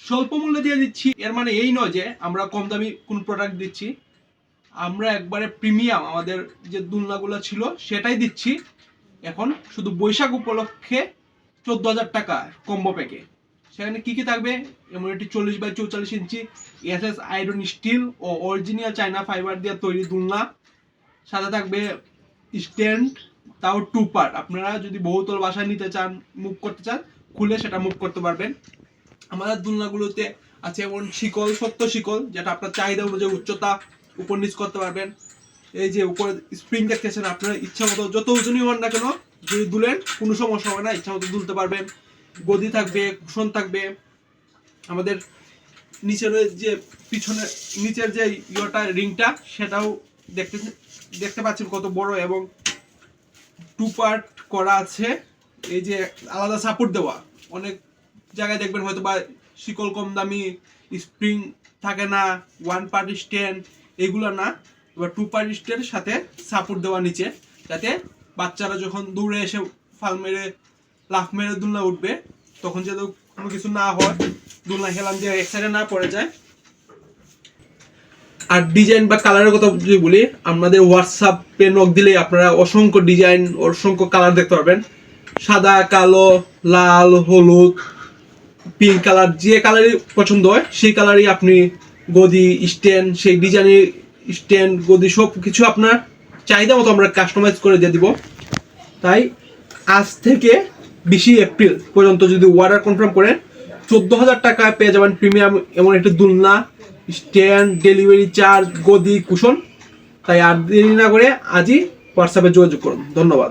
স্বল্প মূল্যে দিয়ে দিচ্ছি, এর মানে এই নয় যে আমরা কম দামি কোন প্রোডাক্ট দিচ্ছি। আমরা একবারে প্রিমিয়াম আমাদের যে দোলনাগুলো ছিল সেটাই দিচ্ছি। এখন শুধু বৈশাখ উপলক্ষে 14,000 টাকা কম্বো প্যাকে। সেখানে কি কি থাকবে? এমনটি 40x44 ইঞ্চি এসএস আয়রন স্টিল ও অরিজিনাল চায়না ফাইবার দিয়ে তৈরি দোলনা, সাথে থাকবে স্ট্যান্ড, তাও 2 পার্ট। আপনারা যদি বহুতল বাসায় নিতে চান, মুভ করতে চান, খুলে সেটা মুভ করতে পারবেন। আমাদের দোলনাগুলোতে আছে এমন শিকল, সত্য শিকল, যেটা আপনার চাহিদা অনুযায়ী উচ্চতা উপর নিচ করতে পারবেন। এই যে উপরে স্প্রিং দেখতেছেন, আপনার ইচ্ছা মতো যত ওজনই হন না কেন যদি দুলেন কোনো সমস্যা হবে না, ইচ্ছা মতো দুলতে পারবেন। গদি থাকবে, কুশন থাকবে। আমাদের নিচের যে পিছনে নিচের যে ইয়েটা রিংটা সেটাও দেখতে পাচ্ছেন কত বড় এবং 2 পার্ট করা আছে। এই যে আলাদা সাপোর্ট দেওয়া, অনেক জায়গায় দেখবেন হয়তো বা শিকল কম দামি, স্প্রিং থাকে না, 1 পার্ট স্ট্যান্ড, এগুলো না। এবার 2 পার্ট স্ট্যান্ডের সাথে সাপোর্ট দেওয়া নিচে, যাতে বাচ্চারা যখন দৌড়ে এসে ফাল মেরে লাফ মেরে দোলনা উঠবে তখন যাতে কোনো কিছু না হয়, দোলনা হেলান দিয়ে এক সাইডে না পড়ে যায়। আর ডিজাইন বা কালারের কথা যদি বলি, আমাদের হোয়াটসঅ্যাপে নক দিলেই আপনারা অসংখ্য ডিজাইন, অসংখ্য কালার দেখতে পারবেন। সাদা, কালো, লাল, হলুদ, পিঙ্ক কালার, যে কালারই পছন্দ হয় সেই কালারই আপনি গদি, স্ট্যান্ড, সেই ডিজাইনের স্ট্যান্ড, গদি সব কিছু আপনার চাহিদা মতো আমরা কাস্টমাইজ করে দিয়ে দিব। তাই আজ থেকে 20 এপ্রিল পর্যন্ত যদি অর্ডার কনফার্ম করেন 14,000 টাকা পেয়ে যাবেন প্রিমিয়াম এমন একটি দোলনা, স্ট্যান্ড, ডেলিভারি চার্জ, গদি, কুশন। তাই আর দেরি না করে আজই হোয়াটসঅ্যাপে যোগাযোগ করুন। ধন্যবাদ।